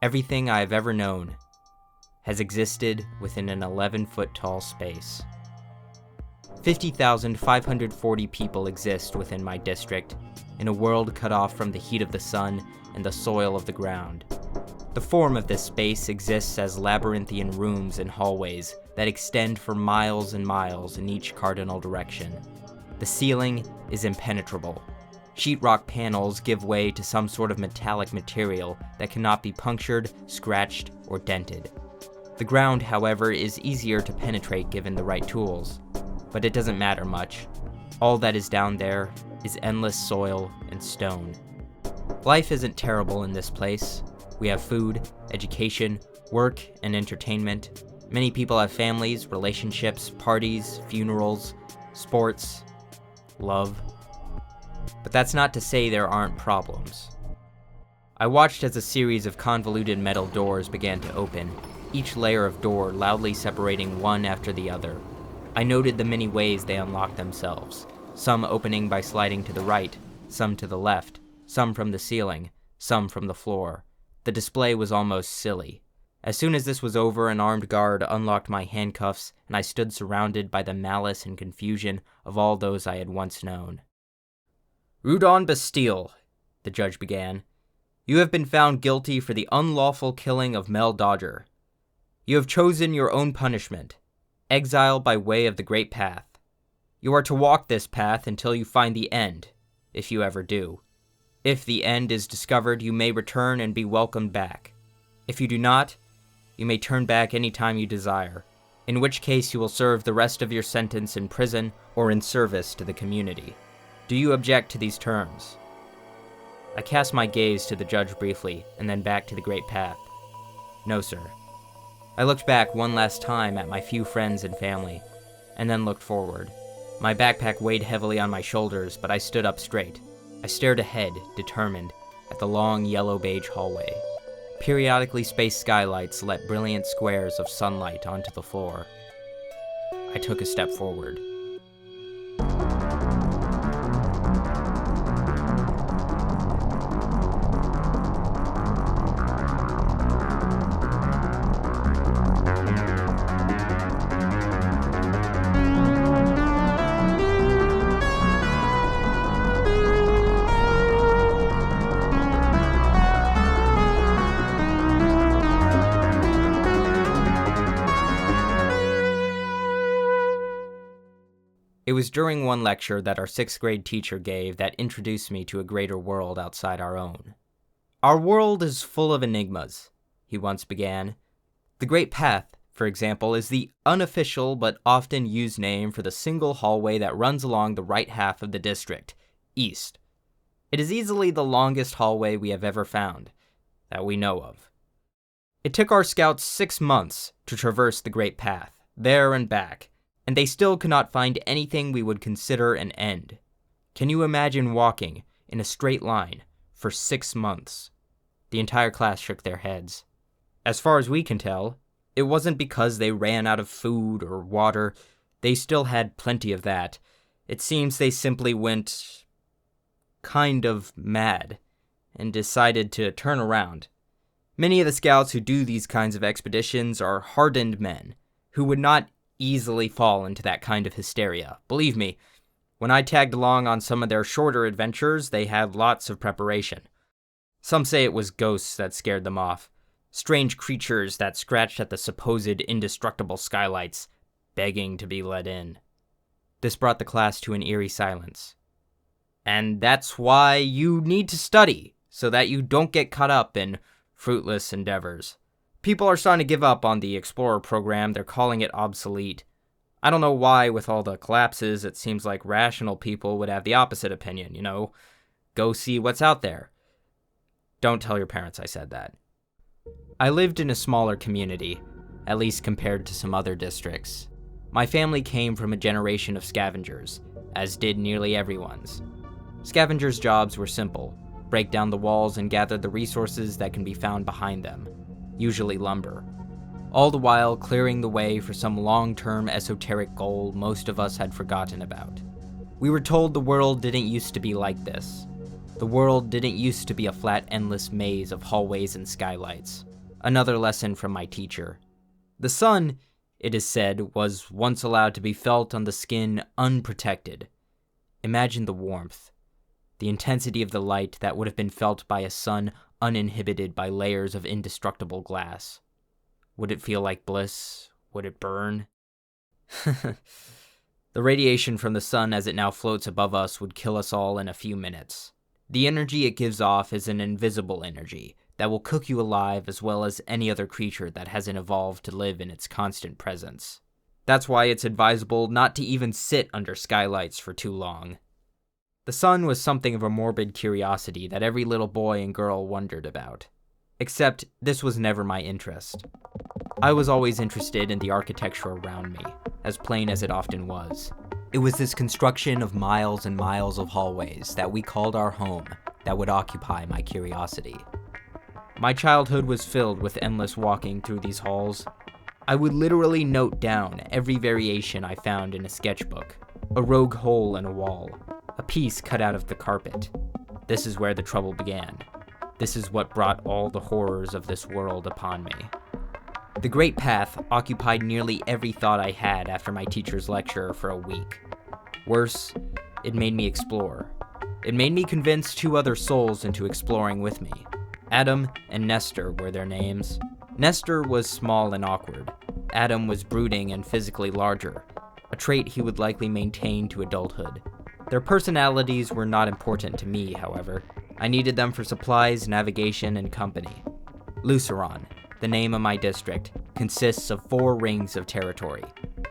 Everything I have ever known has existed within an 11-foot tall space. 50,540 people exist within my district, in a world cut off from the heat of the sun and the soil of the ground. The form of this space exists as labyrinthine rooms and hallways that extend for miles and miles in each cardinal direction. The ceiling is impenetrable. Sheetrock panels give way to some sort of metallic material that cannot be punctured, scratched, or dented. The ground, however, is easier to penetrate given the right tools. But it doesn't matter much. All that is down there is endless soil and stone. Life isn't terrible in this place. We have food, education, work, and entertainment. Many people have families, relationships, parties, funerals, sports, love. But that's not to say there aren't problems. I watched as a series of convoluted metal doors began to open, each layer of door loudly separating one after the other. I noted the many ways they unlocked themselves, some opening by sliding to the right, some to the left, some from the ceiling, some from the floor. The display was almost silly. As soon as this was over, an armed guard unlocked my handcuffs, and I stood surrounded by the malice and confusion of all those I had once known. "Rudon Bastille," the judge began, "you have been found guilty for the unlawful killing of Mel Dodger. You have chosen your own punishment. Exile by way of the Great Path. You are to walk this path until you find the end, if you ever do. If the end is discovered, you may return and be welcomed back. If you do not, you may turn back any time you desire, in which case you will serve the rest of your sentence in prison or in service to the community. Do you object to these terms?" I cast my gaze to the judge briefly, and then back to the Great Path. "No, sir." I looked back one last time at my few friends and family, and then looked forward. My backpack weighed heavily on my shoulders, but I stood up straight. I stared ahead, determined, at the long yellow beige hallway. Periodically spaced skylights let brilliant squares of sunlight onto the floor. I took a step forward. It was during one lecture that our 6th grade teacher gave that introduced me to a greater world outside our own. "Our world is full of enigmas," he once began. "The Great Path, for example, is the unofficial but often used name for the single hallway that runs along the right half of the district, east. It is easily the longest hallway we have ever found, that we know of. It took our scouts 6 months to traverse the Great Path, there and back, and they still could not find anything we would consider an end. Can you imagine walking in a straight line for 6 months? The entire class shook their heads. As far as we can tell, it wasn't because they ran out of food or water. They still had plenty of that. It seems they simply went kind of mad and decided to turn around. Many of the scouts who do these kinds of expeditions are hardened men who would not easily fall into that kind of hysteria. Believe me, when I tagged along on some of their shorter adventures, they had lots of preparation. Some say it was ghosts that scared them off, strange creatures that scratched at the supposed indestructible skylights, begging to be let in. This brought the class to an eerie silence. "And that's why you need to study, so that you don't get caught up in fruitless endeavors. People are starting to give up on the Explorer program. They're calling it obsolete. I don't know why, with all the collapses, it seems like rational people would have the opposite opinion, Go see what's out there. Don't tell your parents I said that." I lived in a smaller community, at least compared to some other districts. My family came from a generation of scavengers, as did nearly everyone's. Scavengers' jobs were simple: break down the walls and gather the resources that can be found behind them, usually lumber, all the while clearing the way for some long-term esoteric goal most of us had forgotten about. We were told the world didn't used to be like this. The world didn't used to be a flat, endless maze of hallways and skylights. Another lesson from my teacher. The sun, it is said, was once allowed to be felt on the skin unprotected. Imagine the warmth, the intensity of the light that would have been felt by a sun uninhibited by layers of indestructible glass. Would it feel like bliss? Would it burn? The radiation from the sun as it now floats above us would kill us all in a few minutes. The energy it gives off is an invisible energy that will cook you alive as well as any other creature that hasn't evolved to live in its constant presence. That's why it's advisable not to even sit under skylights for too long. The sun was something of a morbid curiosity that every little boy and girl wondered about. Except this was never my interest. I was always interested in the architecture around me, as plain as it often was. It was this construction of miles and miles of hallways that we called our home that would occupy my curiosity. My childhood was filled with endless walking through these halls. I would literally note down every variation I found in a sketchbook, a rogue hole in a wall, a piece cut out of the carpet. This is where the trouble began. This is what brought all the horrors of this world upon me. The Great Path occupied nearly every thought I had after my teacher's lecture for a week. Worse, it made me explore. It made me convince two other souls into exploring with me. Adam and Nestor were their names. Nestor was small and awkward. Adam was brooding and physically larger, a trait he would likely maintain to adulthood. Their personalities were not important to me, however. I needed them for supplies, navigation, and company. Luceron, the name of my district, consists of 4 rings of territory.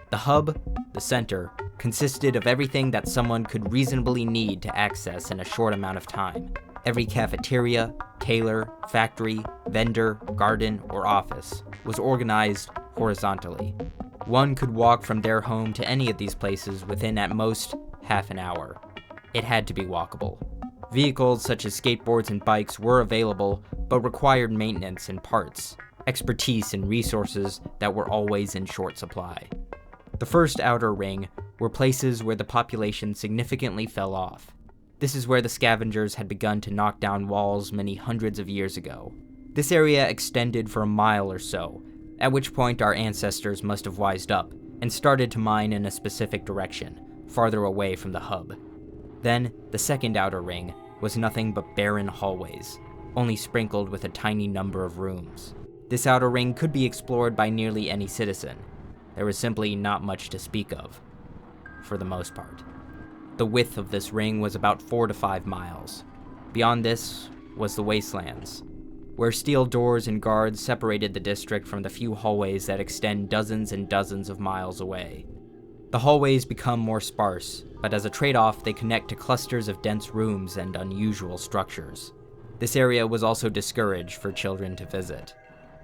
The hub, the center, consisted of everything that someone could reasonably need to access in a short amount of time. Every cafeteria, tailor, factory, vendor, garden, or office was organized horizontally. One could walk from their home to any of these places within at most half an hour. It had to be walkable. Vehicles such as skateboards and bikes were available, but required maintenance and parts, expertise and resources that were always in short supply. The first outer ring were places where the population significantly fell off. This is where the scavengers had begun to knock down walls many hundreds of years ago. This area extended for a mile or so, at which point our ancestors must have wised up and started to mine in a specific direction, farther away from the hub. Then, the second outer ring was nothing but barren hallways, only sprinkled with a tiny number of rooms. This outer ring could be explored by nearly any citizen. There was simply not much to speak of, for the most part. The width of this ring was about 4 to 5 miles. Beyond this was the wastelands, where steel doors and guards separated the district from the few hallways that extend dozens and dozens of miles away. The hallways become more sparse, but as a trade-off, they connect to clusters of dense rooms and unusual structures. This area was also discouraged for children to visit.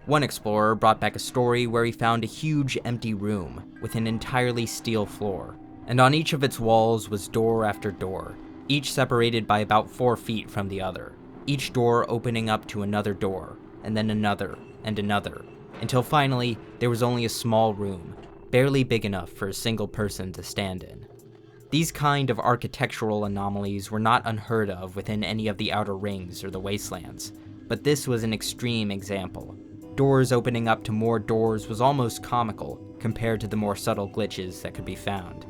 One explorer brought back a story where he found a huge empty room with an entirely steel floor, and on each of its walls was door after door, each separated by about 4 feet from the other, each door opening up to another door, and then another, and another, until finally there was only a small room, barely big enough for a single person to stand in. These kind of architectural anomalies were not unheard of within any of the outer rings or the wastelands, but this was an extreme example. Doors opening up to more doors was almost comical compared to the more subtle glitches that could be found.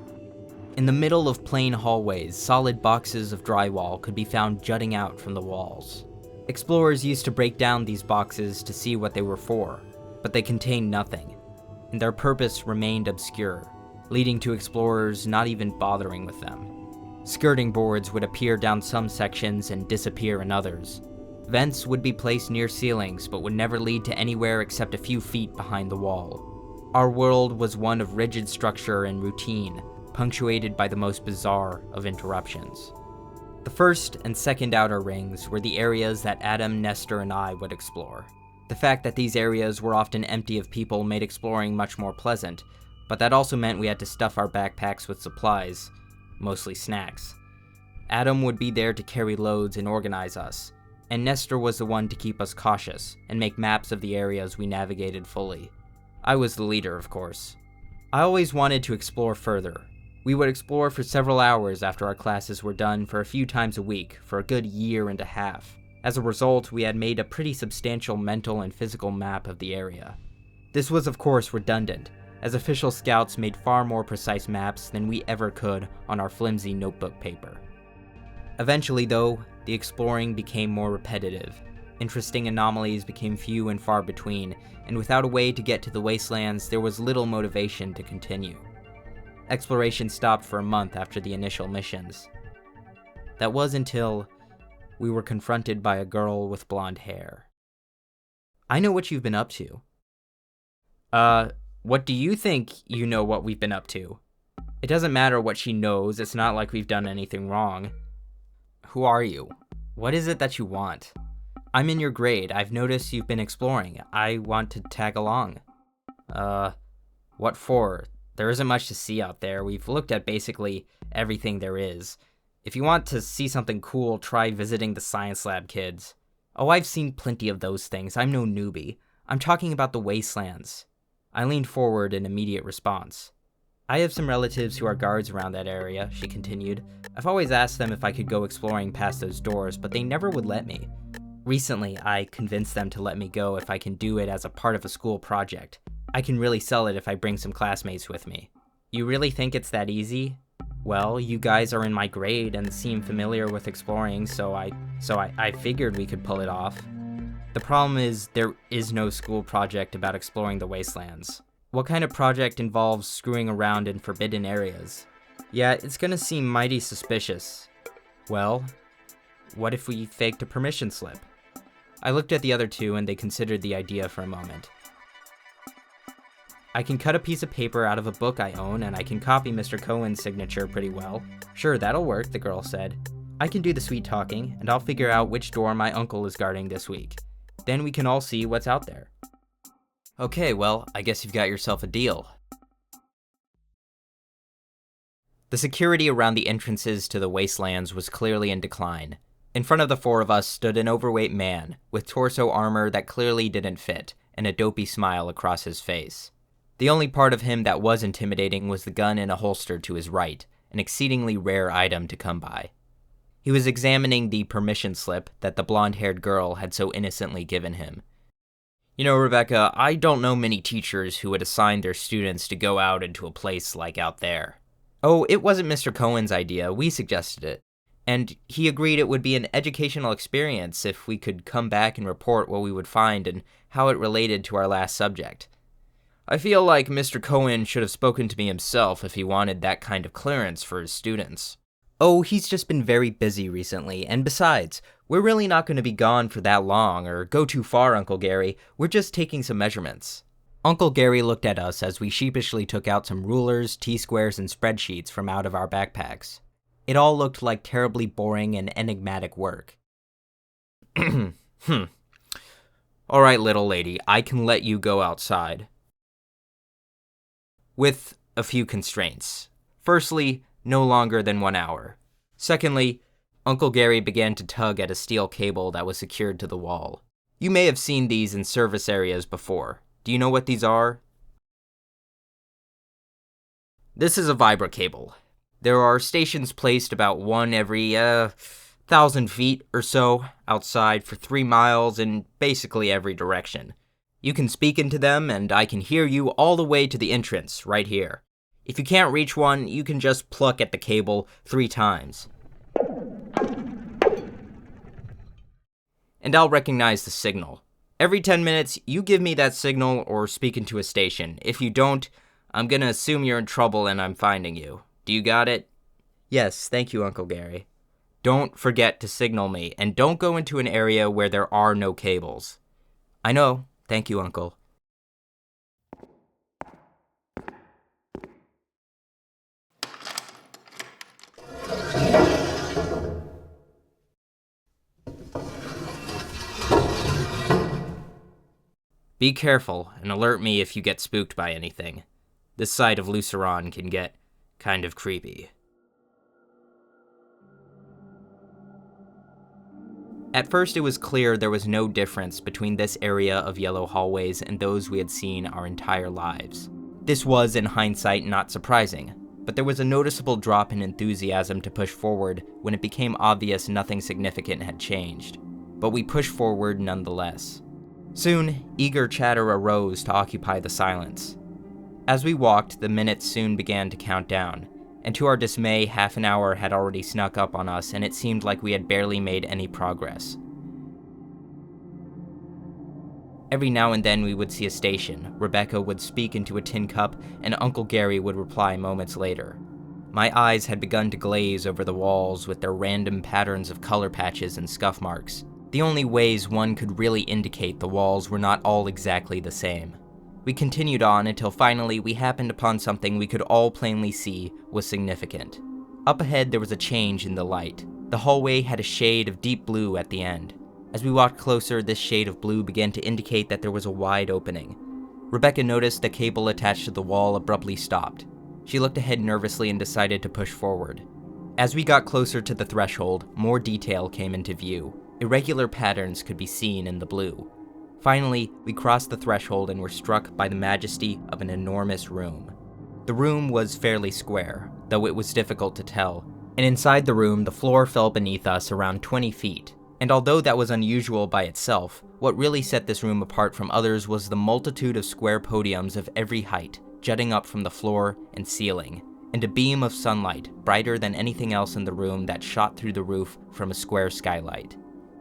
In the middle of plain hallways, solid boxes of drywall could be found jutting out from the walls. Explorers used to break down these boxes to see what they were for, but they contained nothing, and their purpose remained obscure, leading to explorers not even bothering with them. Skirting boards would appear down some sections and disappear in others. Vents would be placed near ceilings, but would never lead to anywhere except a few feet behind the wall. Our world was one of rigid structure and routine, punctuated by the most bizarre of interruptions. The first and second outer rings were the areas that Adam, Nestor, and I would explore. The fact that these areas were often empty of people made exploring much more pleasant, but that also meant we had to stuff our backpacks with supplies, mostly snacks. Adam would be there to carry loads and organize us, and Nestor was the one to keep us cautious and make maps of the areas we navigated fully. I was the leader, of course. I always wanted to explore further. We would explore for several hours after our classes were done for a few times a week for a good year and a half. As a result, we had made a pretty substantial mental and physical map of the area. This was of course redundant, as official scouts made far more precise maps than we ever could on our flimsy notebook paper. Eventually though, the exploring became more repetitive. Interesting anomalies became few and far between, and without a way to get to the wastelands, there was little motivation to continue. Exploration stopped for a month after the initial missions. That was until we were confronted by a girl with blonde hair. I know what you've been up to. What do you think you know what we've been up to? It doesn't matter what she knows, it's not like we've done anything wrong. Who are you? What is it that you want? I'm in your grade. I've noticed you've been exploring. I want to tag along. What for? There isn't much to see out there. We've looked at basically everything there is. If you want to see something cool, try visiting the science lab, kids. Oh, I've seen plenty of those things. I'm no newbie. I'm talking about the wastelands. I leaned forward in immediate response. I have some relatives who are guards around that area, she continued. I've always asked them if I could go exploring past those doors, but they never would let me. Recently, I convinced them to let me go if I can do it as a part of a school project. I can really sell it if I bring some classmates with me. You really think it's that easy? Well, you guys are in my grade and seem familiar with exploring, so I figured we could pull it off. The problem is, there is no school project about exploring the wastelands. What kind of project involves screwing around in forbidden areas? Yeah, it's gonna seem mighty suspicious. Well, what if we faked a permission slip? I looked at the other two and they considered the idea for a moment. I can cut a piece of paper out of a book I own and I can copy Mr. Cohen's signature pretty well. Sure, that'll work, the girl said. I can do the sweet talking and I'll figure out which door my uncle is guarding this week. Then we can all see what's out there. Okay, well, I guess you've got yourself a deal. The security around the entrances to the wastelands was clearly in decline. In front of the four of us stood an overweight man, with torso armor that clearly didn't fit, and a dopey smile across his face. The only part of him that was intimidating was the gun in a holster to his right, an exceedingly rare item to come by. He was examining the permission slip that the blonde-haired girl had so innocently given him. You know, Rebecca, I don't know many teachers who would assign their students to go out into a place like out there. Oh, it wasn't Mr. Cohen's idea, we suggested it. And he agreed it would be an educational experience if we could come back and report what we would find and how it related to our last subject. I feel like Mr. Cohen should have spoken to me himself if he wanted that kind of clearance for his students. Oh, he's just been very busy recently, and besides, we're really not going to be gone for that long or go too far, Uncle Gary. We're just taking some measurements. Uncle Gary looked at us as we sheepishly took out some rulers, T-squares, and spreadsheets from out of our backpacks. It all looked like terribly boring and enigmatic work. All right, little lady, I can let you go outside. With a few constraints. Firstly, no longer than 1 hour. Secondly, Uncle Gary began to tug at a steel cable that was secured to the wall. You may have seen these in service areas before. Do you know what these are? This is a vibra cable. There are stations placed about one every 1,000 feet or so outside for 3 miles in basically every direction. You can speak into them and I can hear you all the way to the entrance right here. If you can't reach one, you can just pluck at the cable 3 times. And I'll recognize the signal. Every 10 minutes, you give me that signal or speak into a station. If you don't, I'm gonna assume you're in trouble and I'm finding you. Do you got it? Yes, thank you, Uncle Gary. Don't forget to signal me, and don't go into an area where there are no cables. I know. Thank you, Uncle. Be careful and alert me if you get spooked by anything. This side of Luceron can get kind of creepy. At first it was clear there was no difference between this area of yellow hallways and those we had seen our entire lives. This was, in hindsight, not surprising, but there was a noticeable drop in enthusiasm to push forward when it became obvious nothing significant had changed. but we pushed forward nonetheless. Soon, eager chatter arose to occupy the silence. As we walked, the minutes soon began to count down, and to our dismay, half an hour had already snuck up on us, and it seemed like we had barely made any progress. Every now and then we would see a station. Rebecca would speak into a tin cup, and Uncle Gary would reply moments later. My eyes had begun to glaze over the walls with their random patterns of color patches and scuff marks, the only ways one could really indicate the walls were not all exactly the same. We continued on until finally we happened upon something we could all plainly see was significant. Up ahead there was a change in the light. The hallway had a shade of deep blue at the end. As we walked closer, this shade of blue began to indicate that there was a wide opening. Rebecca noticed the cable attached to the wall abruptly stopped. She looked ahead nervously and decided to push forward. As we got closer to the threshold, more detail came into view. Irregular patterns could be seen in the blue. Finally, we crossed the threshold and were struck by the majesty of an enormous room. The room was fairly square, though it was difficult to tell, and inside the room, the floor fell beneath us around 20 feet. And although that was unusual by itself, what really set this room apart from others was the multitude of square podiums of every height, jutting up from the floor and ceiling, and a beam of sunlight, brighter than anything else in the room, that shot through the roof from a square skylight.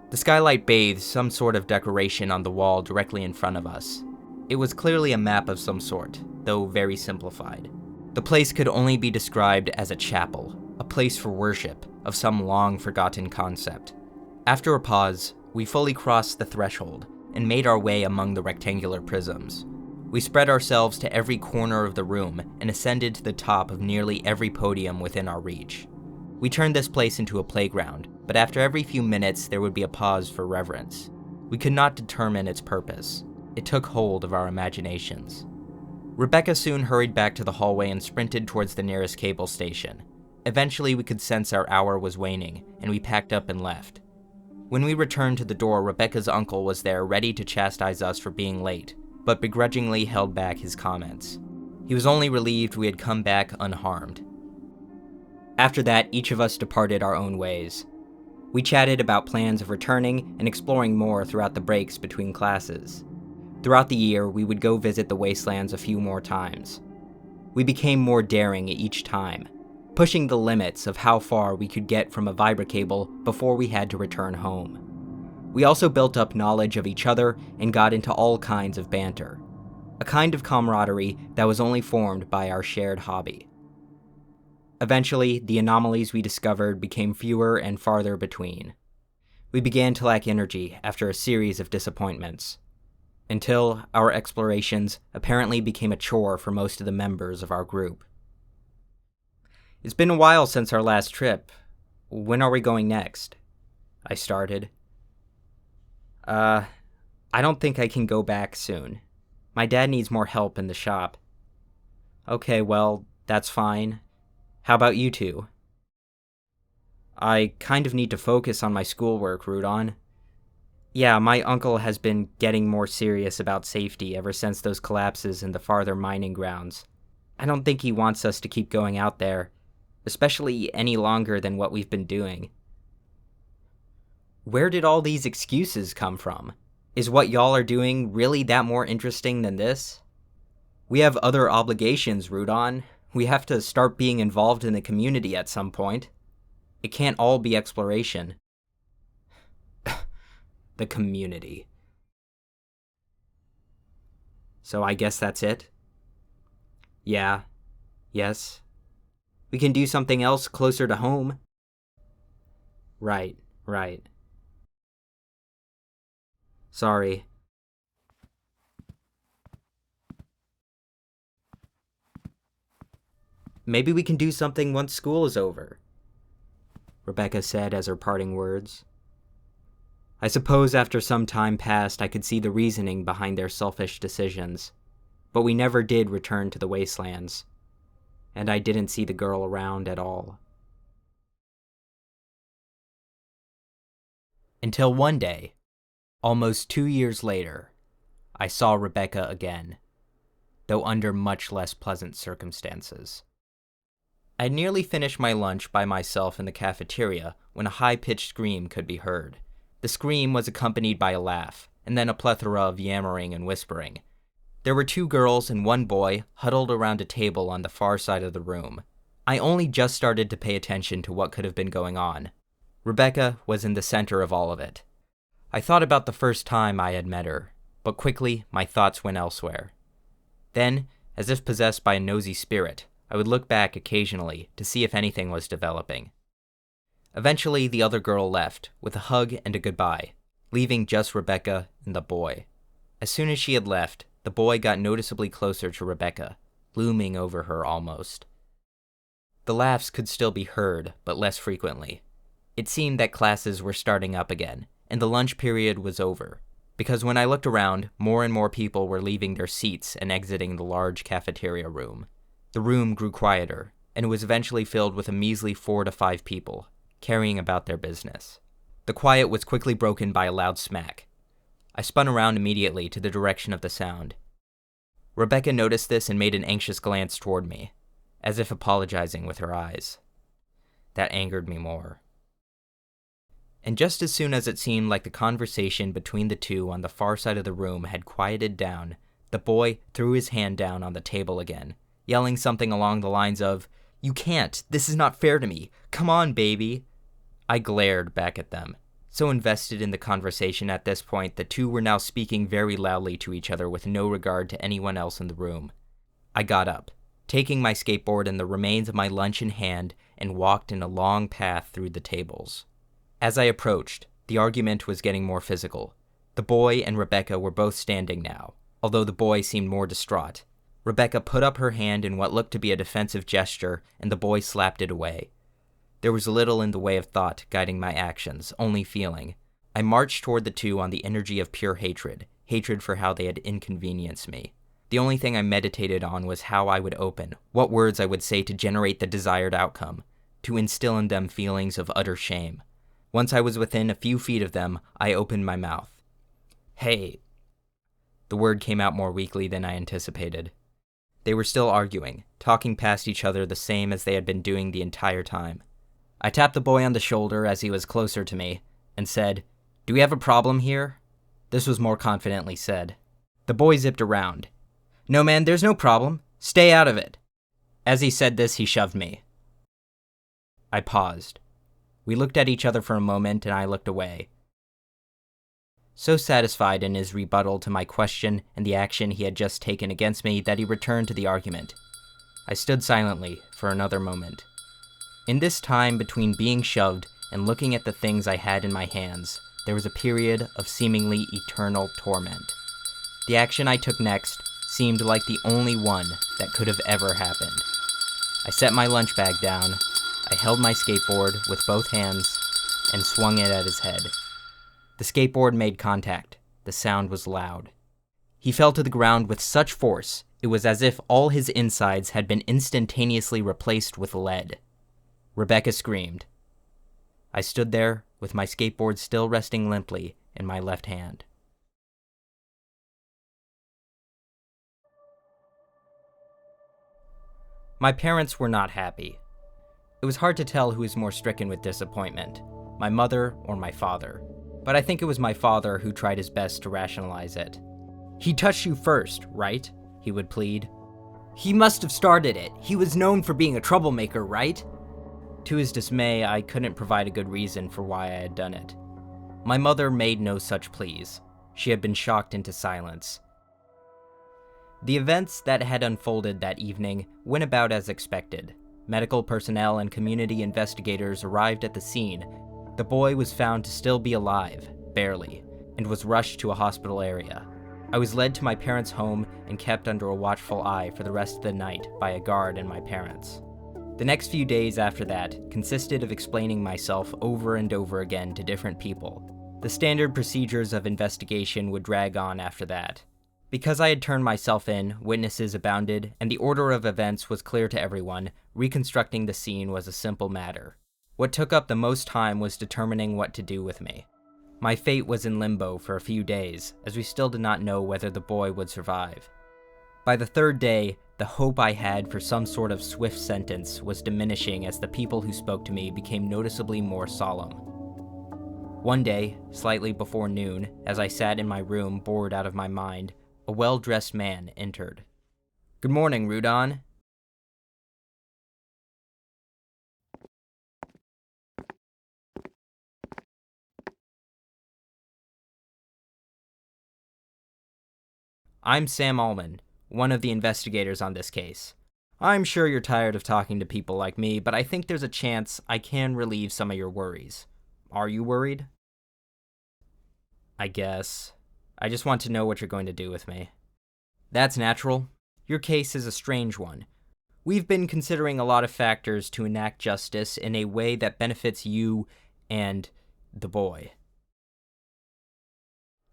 The skylight bathed some sort of decoration on the wall directly in front of us. It was clearly a map of some sort, though very simplified. The place could only be described as a chapel, a place for worship of some long-forgotten concept. After a pause, we fully crossed the threshold and made our way among the rectangular prisms. We spread ourselves to every corner of the room and ascended to the top of nearly every podium within our reach. We turned this place into a playground, but after every few minutes there would be a pause for reverence. We could not determine its purpose. It took hold of our imaginations. Rebecca soon hurried back to the hallway and sprinted towards the nearest cable station. Eventually we could sense our hour was waning, and we packed up and left. When we returned to the door, Rebecca's uncle was there, ready to chastise us for being late, but begrudgingly held back his comments. He was only relieved we had come back unharmed. After that, each of us departed our own ways. We chatted about plans of returning and exploring more throughout the breaks between classes. Throughout the year, we would go visit the wastelands a few more times. We became more daring each time, pushing the limits of how far we could get from a vibracable before we had to return home. We also built up knowledge of each other and got into all kinds of banter, a kind of camaraderie that was only formed by our shared hobby. Eventually, the anomalies we discovered became fewer and farther between. We began to lack energy after a series of disappointments, until our explorations apparently became a chore for most of the members of our group. It's been a while since our last trip. When are we going next? I started. I don't think I can go back soon. My dad needs more help in the shop. Okay, well, that's fine. How about you two? I kind of need to focus on my schoolwork, Rudon. Yeah, my uncle has been getting more serious about safety ever since those collapses in the farther mining grounds. I don't think he wants us to keep going out there, especially any longer than what we've been doing. Where did all these excuses come from? Is what y'all are doing really that more interesting than this? We have other obligations, Rudon. We have to start being involved in the community at some point. It can't all be exploration. The community. So I guess that's it? Yeah. Yes. We can do something else closer to home. Right. Sorry. Maybe we can do something once school is over, Rebecca said as her parting words. I suppose after some time passed I could see the reasoning behind their selfish decisions, but we never did return to the wastelands, and I didn't see the girl around at all. Until one day, almost 2 years later, I saw Rebecca again, though under much less pleasant circumstances. I'd nearly finished my lunch by myself in the cafeteria when a high-pitched scream could be heard. The scream was accompanied by a laugh, and then a plethora of yammering and whispering. There were 2 girls and 1 boy huddled around a table on the far side of the room. I only just started to pay attention to what could have been going on. Rebecca was in the center of all of it. I thought about the first time I had met her, but quickly my thoughts went elsewhere. Then, as if possessed by a nosy spirit, I would look back occasionally to see if anything was developing. Eventually, the other girl left, with a hug and a goodbye, leaving just Rebecca and the boy. As soon as she had left, the boy got noticeably closer to Rebecca, looming over her almost. The laughs could still be heard, but less frequently. It seemed that classes were starting up again, and the lunch period was over, because when I looked around, more and more people were leaving their seats and exiting the large cafeteria room. The room grew quieter, and it was eventually filled with a measly 4 to 5 people, carrying about their business. The quiet was quickly broken by a loud smack. I spun around immediately to the direction of the sound. Rebecca noticed this and made an anxious glance toward me, as if apologizing with her eyes. That angered me more. And just as soon as it seemed like the conversation between the 2 on the far side of the room had quieted down, the boy threw his hand down on the table again, yelling something along the lines of, "You can't! This is not fair to me! Come on, baby!" I glared back at them. So invested in the conversation at this point, the 2 were now speaking very loudly to each other with no regard to anyone else in the room. I got up, taking my skateboard and the remains of my lunch in hand, and walked in a long path through the tables. As I approached, the argument was getting more physical. The boy and Rebecca were both standing now, although the boy seemed more distraught. Rebecca put up her hand in what looked to be a defensive gesture, and the boy slapped it away. There was little in the way of thought guiding my actions, only feeling. I marched toward the 2 on the energy of pure hatred for how they had inconvenienced me. The only thing I meditated on was how I would open, what words I would say to generate the desired outcome, to instill in them feelings of utter shame. Once I was within a few feet of them, I opened my mouth. "Hey." The word came out more weakly than I anticipated. They were still arguing, talking past each other the same as they had been doing the entire time. I tapped the boy on the shoulder as he was closer to me, and said, "Do we have a problem here?" This was more confidently said. The boy zipped around. "No, man, there's no problem. Stay out of it." As he said this, he shoved me. I paused. We looked at each other for a moment, and I looked away. So satisfied in his rebuttal to my question and the action he had just taken against me that he returned to the argument. I stood silently for another moment. In this time between being shoved and looking at the things I had in my hands, there was a period of seemingly eternal torment. The action I took next seemed like the only one that could have ever happened. I set my lunch bag down, I held my skateboard with both hands, and swung it at his head. The skateboard made contact. The sound was loud. He fell to the ground with such force, it was as if all his insides had been instantaneously replaced with lead. Rebecca screamed. I stood there, with my skateboard still resting limply in my left hand. My parents were not happy. It was hard to tell who was more stricken with disappointment, my mother or my father. But I think it was my father who tried his best to rationalize it. "He touched you first, right?" he would plead. "He must have started it. He was known for being a troublemaker, right?" To his dismay, I couldn't provide a good reason for why I had done it. My mother made no such pleas. She had been shocked into silence. The events that had unfolded that evening went about as expected. Medical personnel and community investigators arrived at the scene. The boy was found to still be alive, barely, and was rushed to a hospital area. I was led to my parents' home and kept under a watchful eye for the rest of the night by a guard and my parents. The next few days after that consisted of explaining myself over and over again to different people. The standard procedures of investigation would drag on after that. Because I had turned myself in, witnesses abounded, and the order of events was clear to everyone, reconstructing the scene was a simple matter. What took up the most time was determining what to do with me. My fate was in limbo for a few days, as we still did not know whether the boy would survive. By the 3rd day, the hope I had for some sort of swift sentence was diminishing as the people who spoke to me became noticeably more solemn. One day, slightly before noon, as I sat in my room bored out of my mind, a well-dressed man entered. "Good morning, Rudon." "I'm Sam Allman, one of the investigators on this case. I'm sure you're tired of talking to people like me, but I think there's a chance I can relieve some of your worries. Are you worried?" "I guess. I just want to know what you're going to do with me." "That's natural. Your case is a strange one. We've been considering a lot of factors to enact justice in a way that benefits you and the boy.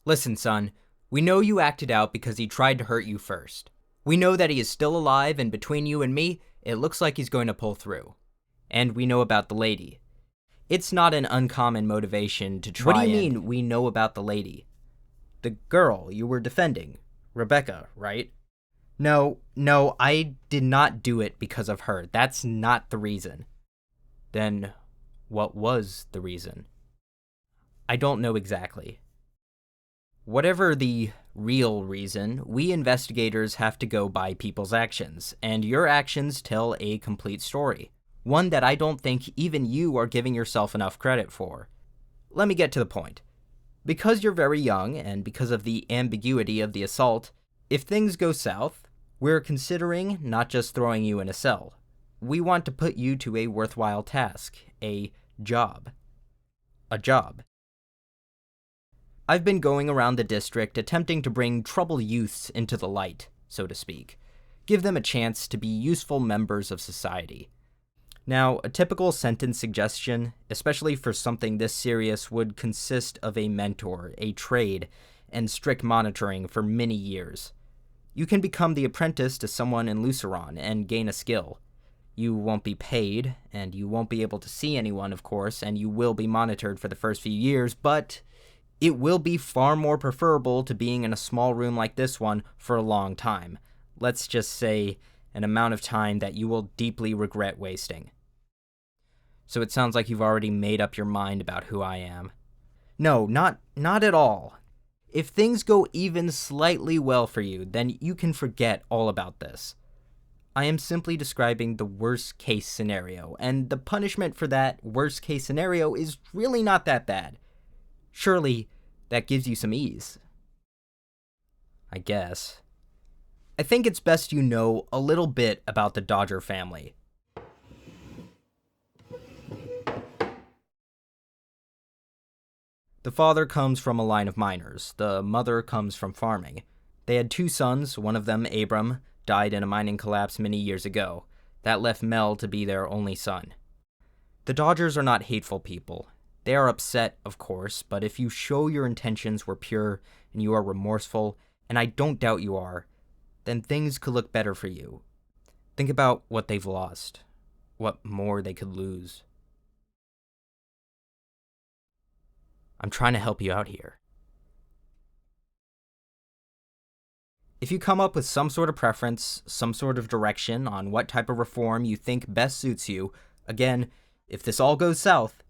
Listen, son, we know you acted out because he tried to hurt you first. We know that he is still alive, and between you and me, it looks like he's going to pull through. And we know about the lady. It's not an uncommon motivation to try. What do you mean, we know about the lady? The girl you were defending, Rebecca, right? No, I did not do it because of her. That's not the reason." "Then, what was the reason?" "I don't know exactly." "Whatever the real reason, we investigators have to go by people's actions, and your actions tell a complete story. One that I don't think even you are giving yourself enough credit for. Let me get to the point. Because you're very young, and because of the ambiguity of the assault, if things go south, we're considering not just throwing you in a cell. We want to put you to a worthwhile task, a job. A job. I've been going around the district attempting to bring troubled youths into the light, so to speak. Give them a chance to be useful members of society. Now, a typical sentence suggestion, especially for something this serious, would consist of a mentor, a trade, and strict monitoring for many years. You can become the apprentice to someone in Luceron and gain a skill. You won't be paid, and you won't be able to see anyone, of course, and you will be monitored for the first few years, but it will be far more preferable to being in a small room like this one for a long time. Let's just say an amount of time that you will deeply regret wasting." "So it sounds like you've already made up your mind about who I am." "No, not at all. If things go even slightly well for you, then you can forget all about this. I am simply describing the worst case scenario, and the punishment for that worst case scenario is really not that bad. Surely that gives you some ease." "I guess. I think it's best you know a little bit about the Dodger family." The father comes from a line of miners. The mother comes from farming. They had 2 sons, one of them, Abram, died in a mining collapse many years ago. That left Mel to be their only son. The Dodgers are not hateful people. They are upset, of course, but if you show your intentions were pure and you are remorseful, and I don't doubt you are, then things could look better for you. Think about what they've lost, what more they could lose. I'm trying to help you out here. If you come up with some sort of preference, some sort of direction on what type of reform you think best suits you, again, if this all goes south,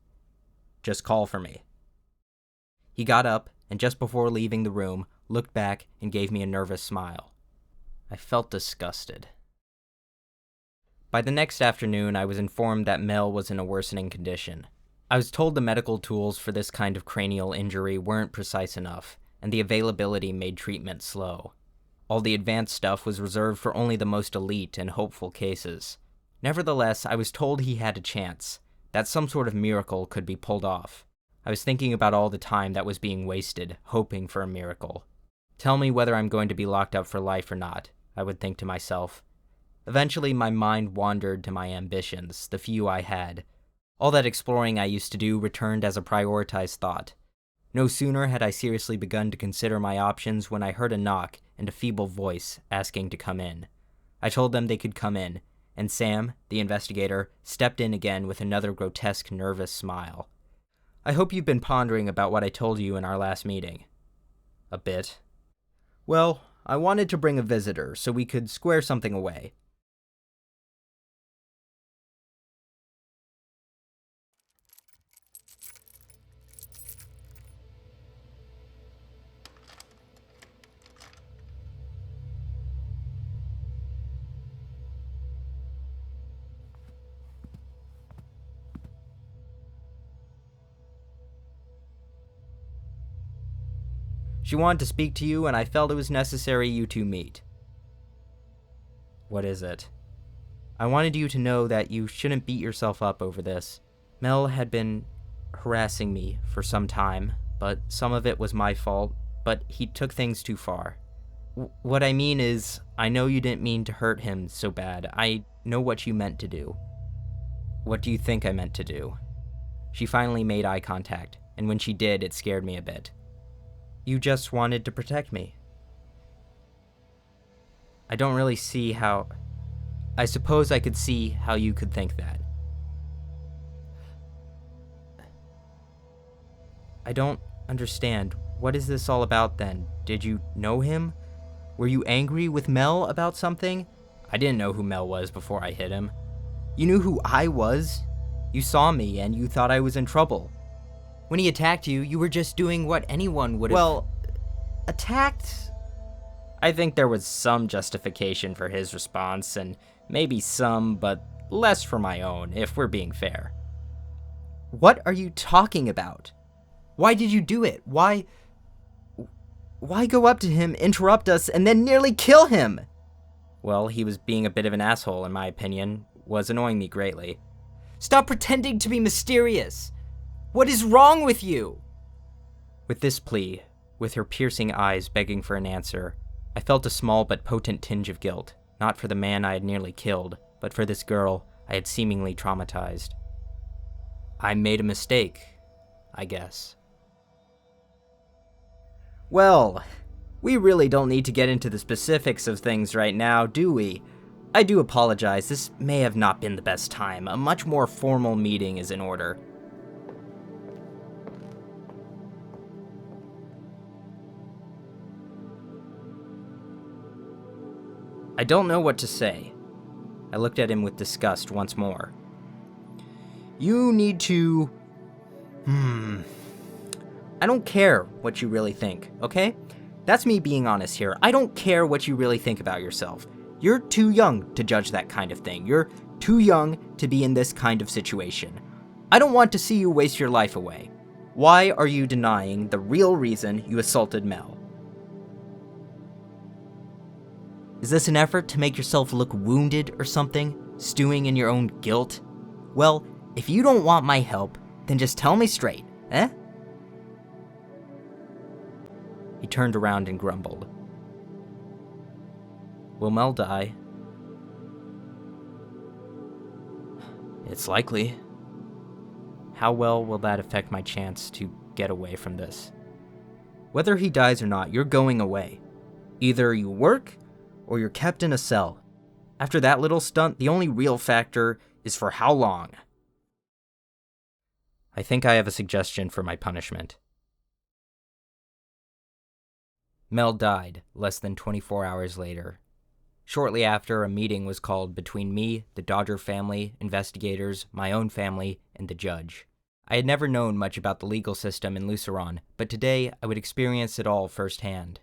just call for me." He got up, and just before leaving the room, looked back and gave me a nervous smile. I felt disgusted. By the next afternoon, I was informed that Mel was in a worsening condition. I was told the medical tools for this kind of cranial injury weren't precise enough, and the availability made treatment slow. All the advanced stuff was reserved for only the most elite and hopeful cases. Nevertheless, I was told he had a chance, that some sort of miracle could be pulled off. I was thinking about all the time that was being wasted, hoping for a miracle. Tell me whether I'm going to be locked up for life or not, I would think to myself. Eventually, my mind wandered to my ambitions, the few I had. All that exploring I used to do returned as a prioritized thought. No sooner had I seriously begun to consider my options when I heard a knock and a feeble voice asking to come in. I told them they could come in, and Sam, the investigator, stepped in again with another grotesque, nervous smile. "I hope you've been pondering about what I told you in our last meeting." "A bit." "Well, I wanted to bring a visitor so we could square something away." She wanted to speak to you, and I felt it was necessary you two meet. What is it? I wanted you to know that you shouldn't beat yourself up over this. Mel had been harassing me for some time, but some of it was my fault, but he took things too far. What I mean is, I know you didn't mean to hurt him so bad. I know what you meant to do. What do you think I meant to do? She finally made eye contact, and when she did, it scared me a bit. You just wanted to protect me. I don't really see how... I suppose I could see how you could think that. I don't understand. What is this all about then? Did you know him? Were you angry with Mel about something? I didn't know who Mel was before I hit him. You knew who I was? You saw me and you thought I was in trouble. When he attacked you, you were just doing what anyone would have... Well, attacked? I think there was some justification for his response, and maybe some, but less for my own, if we're being fair. What are you talking about? Why did you do it? Why go up to him, interrupt us, and then nearly kill him? Well, he was being a bit of an asshole, in my opinion, was annoying me greatly. Stop pretending to be mysterious! What is wrong with you? With this plea, with her piercing eyes begging for an answer, I felt a small but potent tinge of guilt, not for the man I had nearly killed, but for this girl I had seemingly traumatized. I made a mistake, I guess. Well, we really don't need to get into the specifics of things right now, do we? I do apologize, this may have not been the best time. A much more formal meeting is in order. I don't know what to say. I looked at him with disgust once more. You need to... I don't care what you really think, okay? That's me being honest here. I don't care what you really think about yourself. You're too young to judge that kind of thing. You're too young to be in this kind of situation. I don't want to see you waste your life away. Why are you denying the real reason you assaulted Mel? Is this an effort to make yourself look wounded or something? Stewing in your own guilt? Well, if you don't want my help, then just tell me straight, eh? He turned around and grumbled. Will Mel die? It's likely. How well will that affect my chance to get away from this? Whether he dies or not, you're going away. Either you work, or you're kept in a cell. After that little stunt, the only real factor is for how long. I think I have a suggestion for my punishment. Mel died less than 24 hours later. Shortly after, a meeting was called between me, the Dodger family, investigators, my own family, and the judge. I had never known much about the legal system in Luceron, but today I would experience it all firsthand.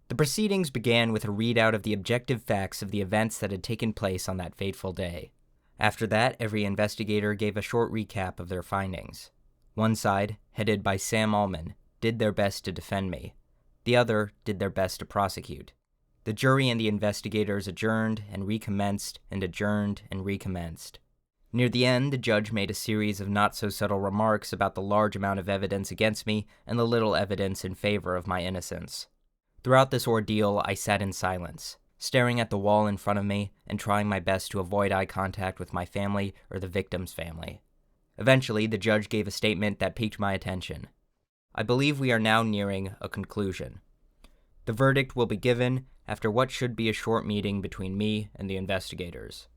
The proceedings began with a readout of the objective facts of the events that had taken place on that fateful day. After that, every investigator gave a short recap of their findings. One side, headed by Sam Allman, did their best to defend me. The other did their best to prosecute. The jury and the investigators adjourned and recommenced and adjourned and recommenced. Near the end, the judge made a series of not-so-subtle remarks about the large amount of evidence against me and the little evidence in favor of my innocence. Throughout this ordeal, I sat in silence, staring at the wall in front of me and trying my best to avoid eye contact with my family or the victim's family. Eventually, the judge gave a statement that piqued my attention. I believe we are now nearing a conclusion. The verdict will be given after what should be a short meeting between me and the investigators.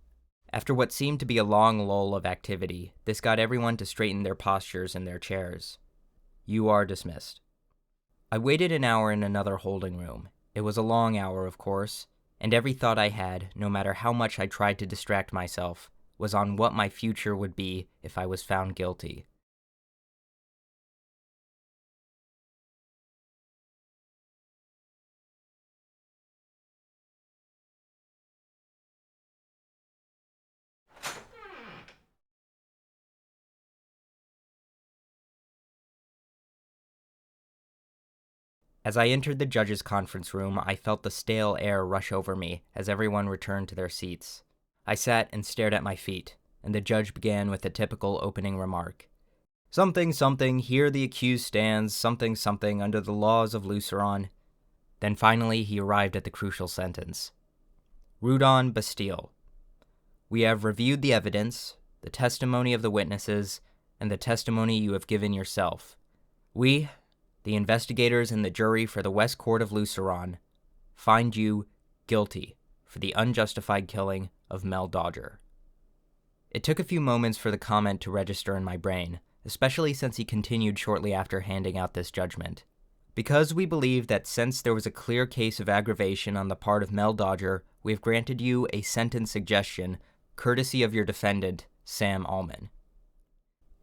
After what seemed to be a long lull of activity, this got everyone to straighten their postures in their chairs. You are dismissed. I waited an hour in another holding room. It was a long hour, of course, and every thought I had, no matter how much I tried to distract myself, was on what my future would be if I was found guilty. As I entered the judge's conference room, I felt the stale air rush over me as everyone returned to their seats. I sat and stared at my feet, and the judge began with the typical opening remark. Something, something, here the accused stands, something, something, under the laws of Luceron. Then finally he arrived at the crucial sentence. Rudon Bastille. We have reviewed the evidence, the testimony of the witnesses, and the testimony you have given yourself. We, the investigators and the jury for the West Court of Luceron, find you guilty for the unjustified killing of Mel Dodger. It took a few moments for the comment to register in my brain, especially since he continued shortly after handing out this judgment. Because we believe that since there was a clear case of aggravation on the part of Mel Dodger, we have granted you a sentence suggestion, courtesy of your defendant, Sam Allman.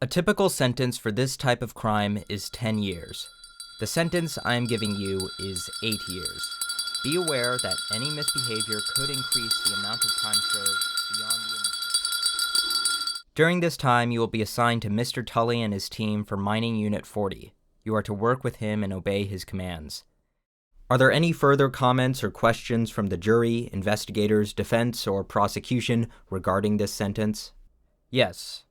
A typical sentence for this type of crime is 10 years. The sentence I am giving you is 8 years. Be aware that any misbehavior could increase the amount of time served beyond the initial. During this time, you will be assigned to Mr. Tully and his team for Mining Unit 40. You are to work with him and obey his commands. Are there any further comments or questions from the jury, investigators, defense, or prosecution regarding this sentence? Yes.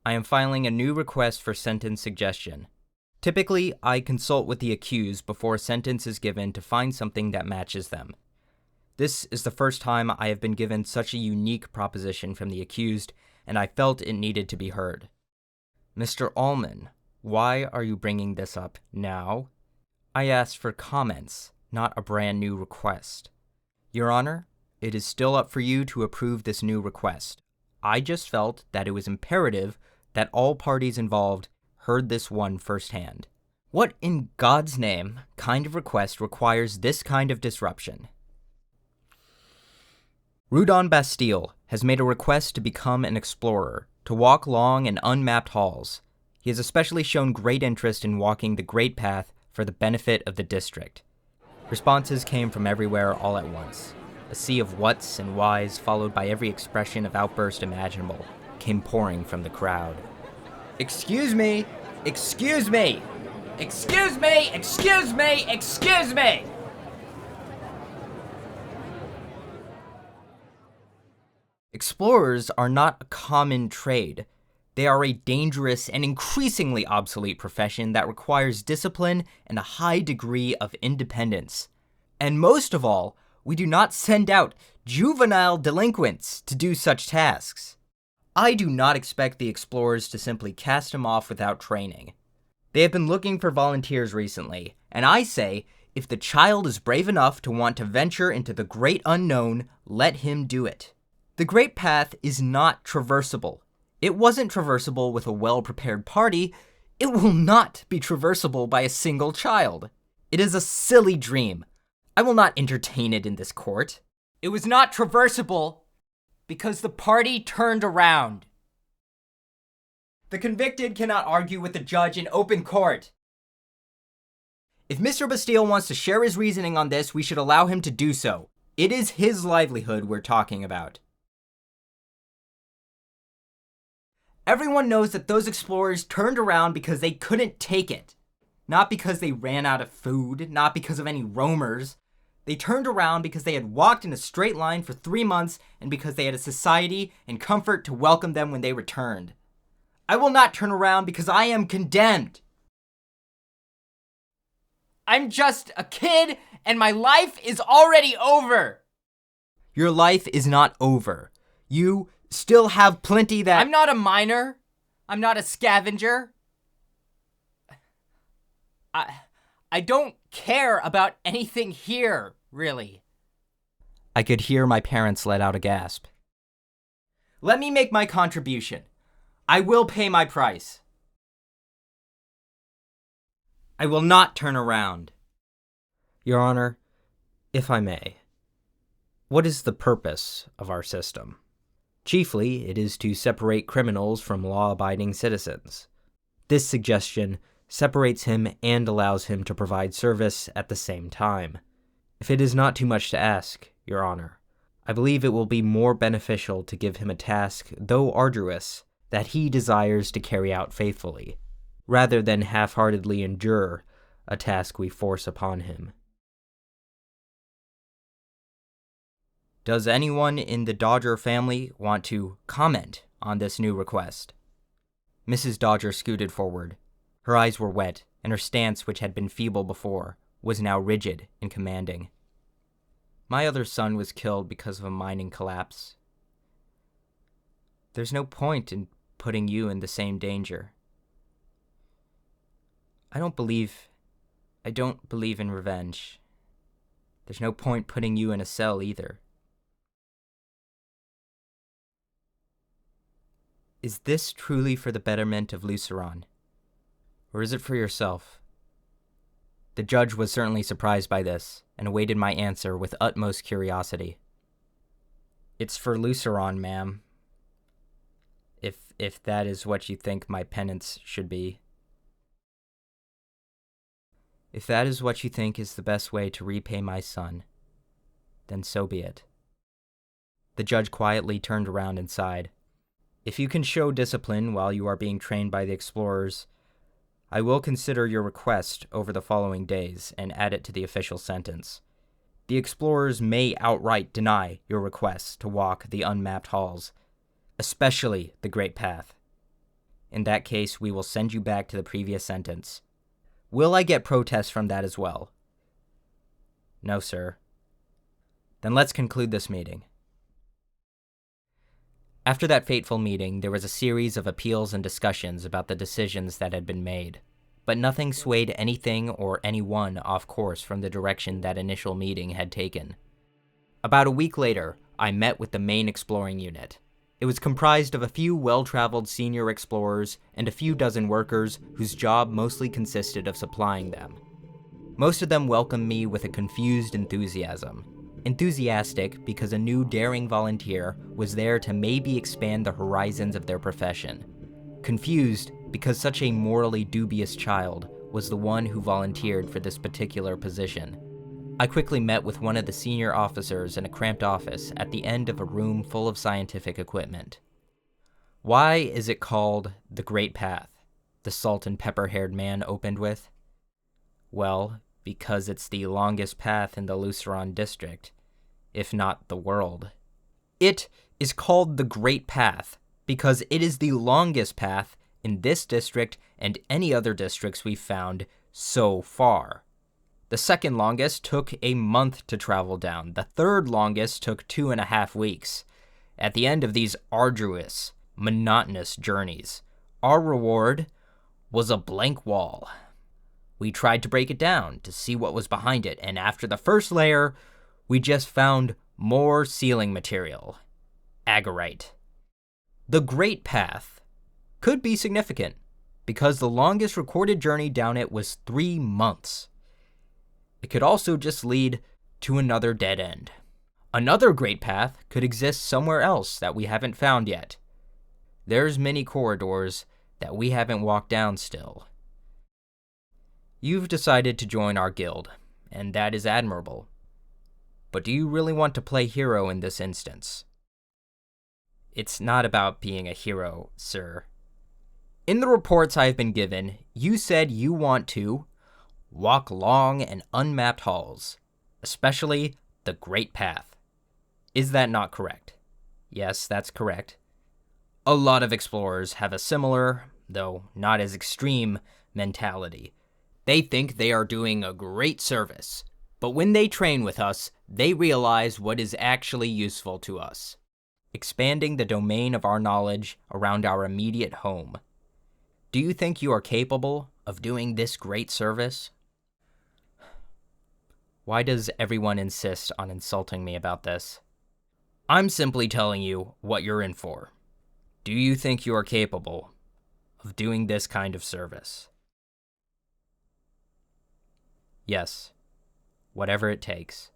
I am filing a new request for sentence suggestion. Typically, I consult with the accused before a sentence is given to find something that matches them. This is the first time I have been given such a unique proposition from the accused, and I felt it needed to be heard. Mr. Allman, why are you bringing this up now? I asked for comments, not a brand new request. Your Honor, it is still up for you to approve this new request. I just felt that it was imperative that all parties involved heard this one firsthand. What in God's name kind of request requires this kind of disruption? Rudon Bastille has made a request to become an explorer, to walk long and unmapped halls. He has especially shown great interest in walking the Great Path for the benefit of the district. Responses came from everywhere all at once. A sea of whats and whys, followed by every expression of outburst imaginable, came pouring from the crowd. Excuse me! Excuse me! Excuse me! Excuse me! Excuse me! Explorers are not a common trade. They are a dangerous and increasingly obsolete profession that requires discipline and a high degree of independence. And most of all, we do not send out juvenile delinquents to do such tasks. I do not expect the explorers to simply cast him off without training. They have been looking for volunteers recently, and I say, if the child is brave enough to want to venture into the great unknown, let him do it. The Great Path is not traversable. It wasn't traversable with a well-prepared party. It will not be traversable by a single child. It is a silly dream. I will not entertain it in this court. It was not traversable because the party turned around. The convicted cannot argue with the judge in open court. If Mr. Bastille wants to share his reasoning on this, we should allow him to do so. It is his livelihood we're talking about. Everyone knows that those explorers turned around because they couldn't take it. Not because they ran out of food, not because of any roamers. They turned around because they had walked in a straight line for 3 months and because they had a society and comfort to welcome them when they returned. I will not turn around because I am condemned. I'm just a kid and my life is already over. Your life is not over. You still have plenty that— I'm not a miner. I'm not a scavenger. I don't care about anything here, really. I could hear my parents let out a gasp. Let me make my contribution. I will pay my price. I will not turn around. Your Honor, if I may, what is the purpose of our system? Chiefly, it is to separate criminals from law-abiding citizens. This suggestion separates him and allows him to provide service at the same time. If it is not too much to ask, Your Honor, I believe it will be more beneficial to give him a task, though arduous, that he desires to carry out faithfully, rather than half-heartedly endure a task we force upon him. Does anyone in the Dodger family want to comment on this new request? Mrs. Dodger scooted forward. Her eyes were wet, and her stance, which had been feeble before, was now rigid and commanding. My other son was killed because of a mining collapse. There's no point in putting you in the same danger. I don't believe in revenge. There's no point putting you in a cell either. Is this truly for the betterment of Luceron? Or is it for yourself? The judge was certainly surprised by this, and awaited my answer with utmost curiosity. It's for Luceron, ma'am. If that is what you think my penance should be. If that is what you think is the best way to repay my son, then so be it. The judge quietly turned around and sighed. If you can show discipline while you are being trained by the explorers, I will consider your request over the following days and add it to the official sentence. The explorers may outright deny your request to walk the unmapped halls, especially the Great Path. In that case, we will send you back to the previous sentence. Will I get protests from that as well? No, sir. Then let's conclude this meeting. After that fateful meeting, there was a series of appeals and discussions about the decisions that had been made, but nothing swayed anything or anyone off course from the direction that initial meeting had taken. About a week later, I met with the main exploring unit. It was comprised of a few well-traveled senior explorers and a few dozen workers whose job mostly consisted of supplying them. Most of them welcomed me with a confused enthusiasm. Enthusiastic because a new daring volunteer was there to maybe expand the horizons of their profession. Confused because such a morally dubious child was the one who volunteered for this particular position. I quickly met with one of the senior officers in a cramped office at the end of a room full of scientific equipment. Why is it called the Great Path? The salt and pepper-haired man opened with. Well, because it's the longest path in the Luceron district, if not the world. It is called the Great Path because it is the longest path in this district and any other districts we've found so far. The second longest took a month to travel down. The third longest took 2.5 weeks. At the end of these arduous, monotonous journeys, our reward was a blank wall. We tried to break it down to see what was behind it, and after the first layer, we just found more ceiling material. Agarite. The Great Path could be significant, because the longest recorded journey down it was 3 months. It could also just lead to another dead end. Another Great Path could exist somewhere else that we haven't found yet. There's many corridors that we haven't walked down still. You've decided to join our guild, and that is admirable. But do you really want to play hero in this instance? It's not about being a hero, sir. In the reports I've been given, you said you want to walk long and unmapped halls, especially the Great Path. Is that not correct? Yes, that's correct. A lot of explorers have a similar, though not as extreme, mentality. They think they are doing a great service, but when they train with us, they realize what is actually useful to us, expanding the domain of our knowledge around our immediate home. Do you think you are capable of doing this great service? Why does everyone insist on insulting me about this? I'm simply telling you what you're in for. Do you think you are capable of doing this kind of service? Yes, whatever it takes.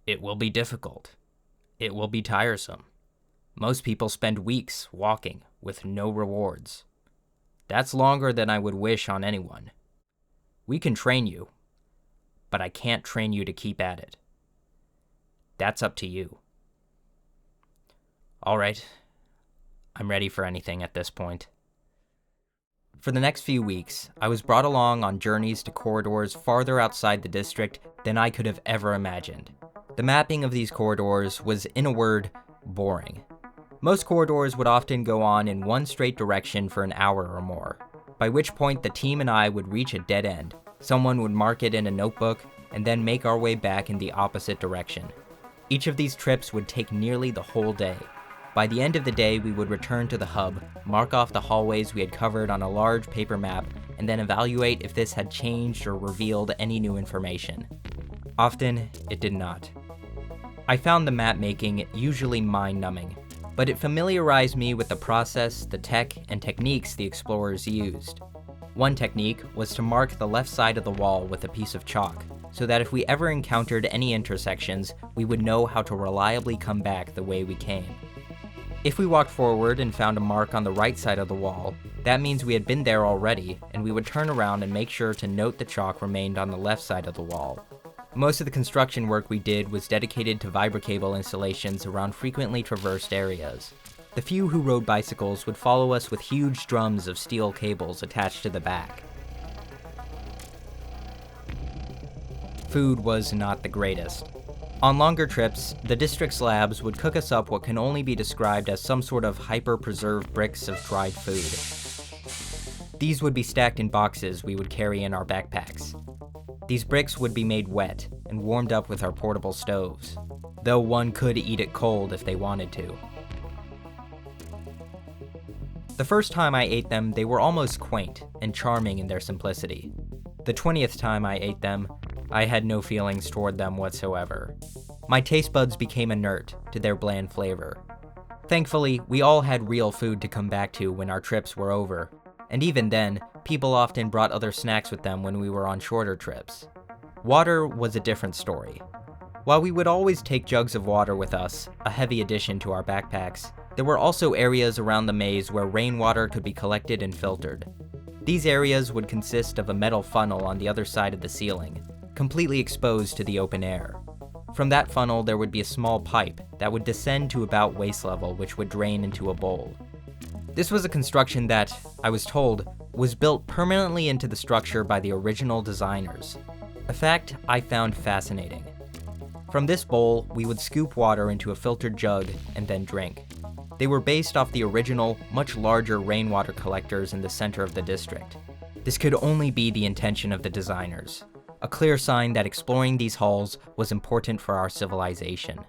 It will be difficult. It will be tiresome. Most people spend weeks walking with no rewards. That's longer than I would wish on anyone. We can train you, but I can't train you to keep at it. That's up to you. All right, I'm ready for anything at this point. For the next few weeks, I was brought along on journeys to corridors farther outside the district than I could have ever imagined. The mapping of these corridors was, in a word, boring. Most corridors would often go on in one straight direction for an hour or more, by which point the team and I would reach a dead end. Someone would mark it in a notebook, and then make our way back in the opposite direction. Each of these trips would take nearly the whole day. By the end of the day, we would return to the hub, mark off the hallways we had covered on a large paper map, and then evaluate if this had changed or revealed any new information. Often, it did not. I found the map making usually mind-numbing, but it familiarized me with the process, the tech, and techniques the explorers used. One technique was to mark the left side of the wall with a piece of chalk, so that if we ever encountered any intersections, we would know how to reliably come back the way we came. If we walked forward and found a mark on the right side of the wall, that means we had been there already, and we would turn around and make sure to note the chalk remained on the left side of the wall. Most of the construction work we did was dedicated to vibrocable installations around frequently traversed areas. The few who rode bicycles would follow us with huge drums of steel cables attached to the back. Food was not the greatest. On longer trips, the district's labs would cook us up what can only be described as some sort of hyper-preserved bricks of dried food. These would be stacked in boxes we would carry in our backpacks. These bricks would be made wet and warmed up with our portable stoves, though one could eat it cold if they wanted to. The first time I ate them, they were almost quaint and charming in their simplicity. The 20th time I ate them, I had no feelings toward them whatsoever. My taste buds became inert to their bland flavor. Thankfully, we all had real food to come back to when our trips were over, and even then, people often brought other snacks with them when we were on shorter trips. Water was a different story. While we would always take jugs of water with us, a heavy addition to our backpacks, there were also areas around the maze where rainwater could be collected and filtered. These areas would consist of a metal funnel on the other side of the ceiling, completely exposed to the open air. From that funnel, there would be a small pipe that would descend to about waist level, which would drain into a bowl. This was a construction that, I was told, was built permanently into the structure by the original designers, a fact I found fascinating. From this bowl, we would scoop water into a filtered jug and then drink. They were based off the original, much larger rainwater collectors in the center of the district. This could only be the intention of the designers, a clear sign that exploring these halls was important for our civilization.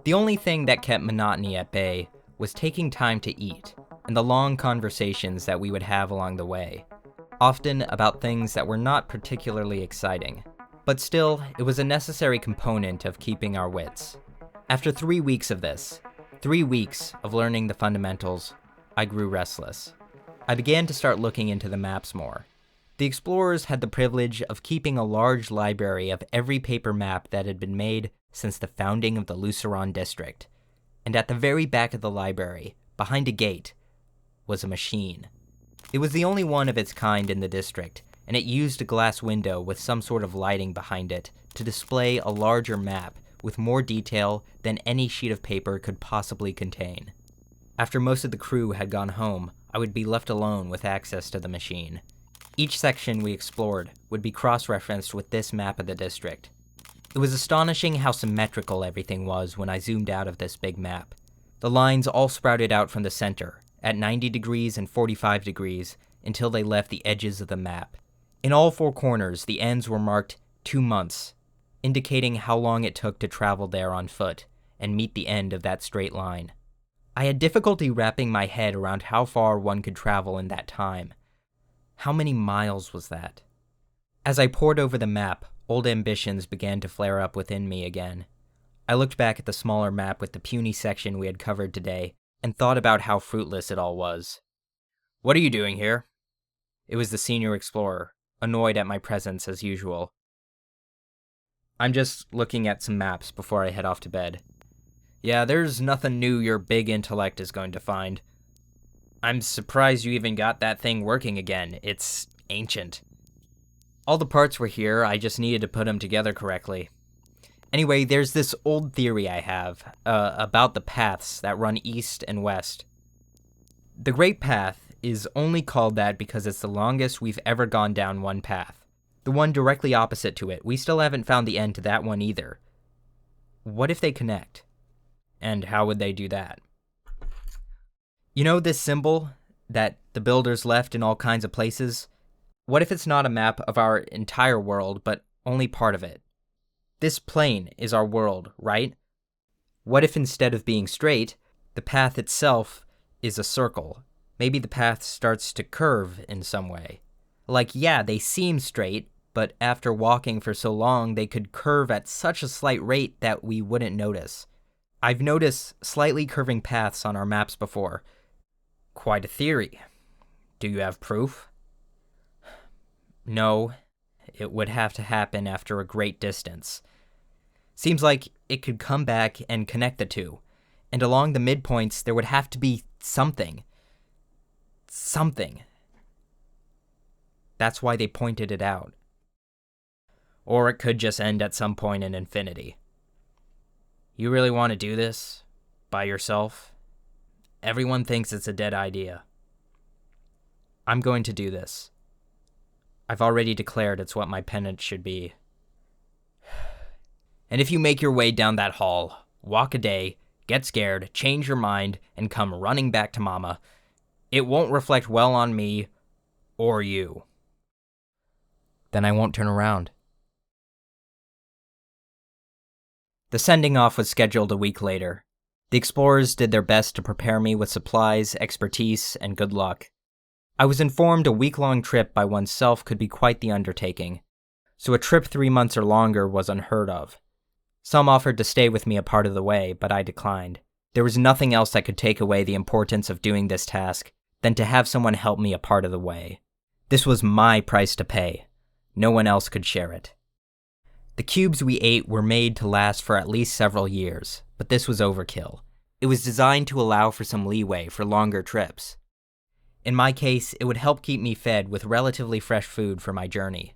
The only thing that kept monotony at bay was taking time to eat, and the long conversations that we would have along the way, often about things that were not particularly exciting. But still, it was a necessary component of keeping our wits. After 3 weeks of this, 3 weeks of learning the fundamentals, I grew restless. I began to start looking into the maps more. The explorers had the privilege of keeping a large library of every paper map that had been made since the founding of the Luceron district. And at the very back of the library, behind a gate, was a machine. It was the only one of its kind in the district, and it used a glass window with some sort of lighting behind it to display a larger map with more detail than any sheet of paper could possibly contain. After most of the crew had gone home, I would be left alone with access to the machine. Each section we explored would be cross-referenced with this map of the district. It was astonishing how symmetrical everything was when I zoomed out of this big map. The lines all sprouted out from the center, at 90 degrees and 45 degrees, until they left the edges of the map. In all 4 corners, the ends were marked 2 months, indicating how long it took to travel there on foot and meet the end of that straight line. I had difficulty wrapping my head around how far one could travel in that time. How many miles was that? As I pored over the map, old ambitions began to flare up within me again. I looked back at the smaller map with the puny section we had covered today, and thought about how fruitless it all was. "What are you doing here?" It was the senior explorer, annoyed at my presence as usual. "I'm just looking at some maps before I head off to bed." "Yeah, there's nothing new your big intellect is going to find. I'm surprised you even got that thing working again. It's ancient." "All the parts were here, I just needed to put them together correctly. Anyway, there's this old theory I have, about the paths that run east and west. The Great Path is only called that because it's the longest we've ever gone down one path. The one directly opposite to it, we still haven't found the end to that one either. What if they connect? And how would they do that? You know this symbol that the builders left in all kinds of places? What if it's not a map of our entire world, but only part of it? This plane is our world, right? What if instead of being straight, the path itself is a circle? Maybe the path starts to curve in some way. Like, yeah, they seem straight, but after walking for so long, they could curve at such a slight rate that we wouldn't notice. I've noticed slightly curving paths on our maps before. Quite a theory. Do you have proof? No, it would have to happen after a great distance. Seems like it could come back and connect the two, and along the midpoints there would have to be something. Something. That's why they pointed it out. Or it could just end at some point in infinity. You really want to do this? By yourself? Everyone thinks it's a dead idea. I'm going to do this. I've already declared it's what my penance should be. And if you make your way down that hall, walk a day, get scared, change your mind, and come running back to Mama, it won't reflect well on me or you. Then I won't turn around. The sending off was scheduled a week later. The explorers did their best to prepare me with supplies, expertise, and good luck. I was informed a week-long trip by oneself could be quite the undertaking, so a trip 3 months or longer was unheard of. Some offered to stay with me a part of the way, but I declined. There was nothing else that could take away the importance of doing this task than to have someone help me a part of the way. This was my price to pay. No one else could share it. The cubes we ate were made to last for at least several years, but this was overkill. It was designed to allow for some leeway for longer trips. In my case, it would help keep me fed with relatively fresh food for my journey.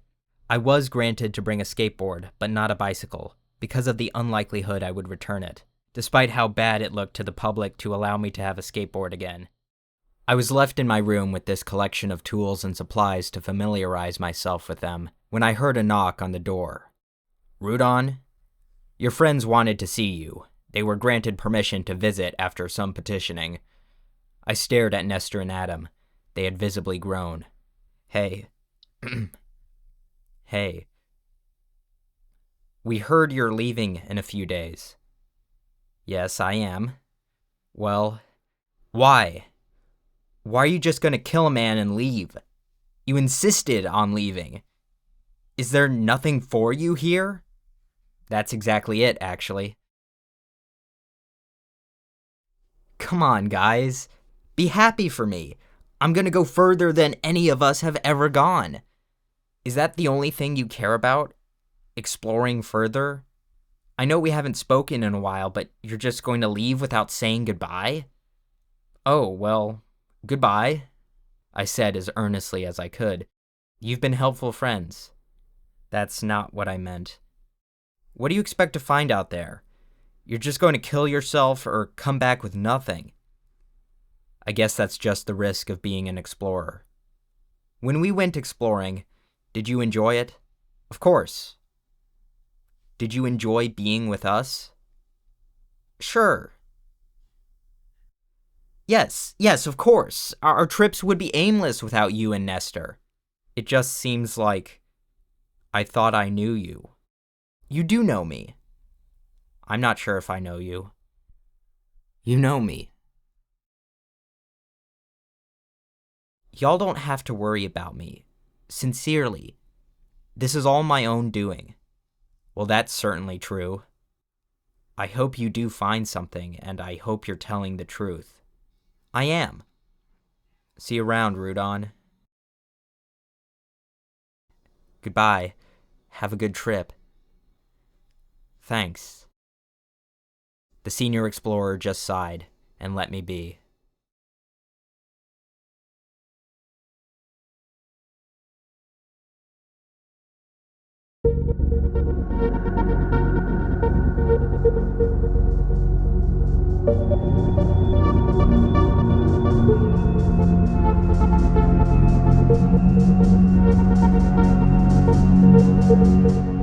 I was granted to bring a skateboard, but not a bicycle, because of the unlikelihood I would return it, despite how bad it looked to the public to allow me to have a skateboard again. I was left in my room with this collection of tools and supplies to familiarize myself with them when I heard a knock on the door. Rudon? Your friends wanted to see you. They were granted permission to visit after some petitioning. I stared at Nestor and Adam. They had visibly grown. Hey. Hey. We heard you're leaving in a few days. Yes, I am. Well, why? Why are you just gonna kill a man and leave? You insisted on leaving. Is there nothing for you here? That's exactly it, actually. Come on, guys. Be happy for me. I'm gonna go further than any of us have ever gone. Is that the only thing you care about? Exploring further? I know we haven't spoken in a while, but you're just going to leave without saying goodbye? Oh, well, goodbye, I said as earnestly as I could. You've been helpful friends. That's not what I meant. What do you expect to find out there? You're just going to kill yourself or come back with nothing. I guess that's just the risk of being an explorer. When we went exploring, did you enjoy it? Of course. Did you enjoy being with us? Sure. Yes, of course. Our trips would be aimless without you and Nestor. It just seems like I thought I knew you. You do know me. I'm not sure if I know you. You know me. Y'all don't have to worry about me. Sincerely. This is all my own doing. Well, that's certainly true. I hope you do find something, and I hope you're telling the truth. I am. See you around, Rudon. Goodbye. Have a good trip. Thanks. The senior explorer just sighed and let me be. you.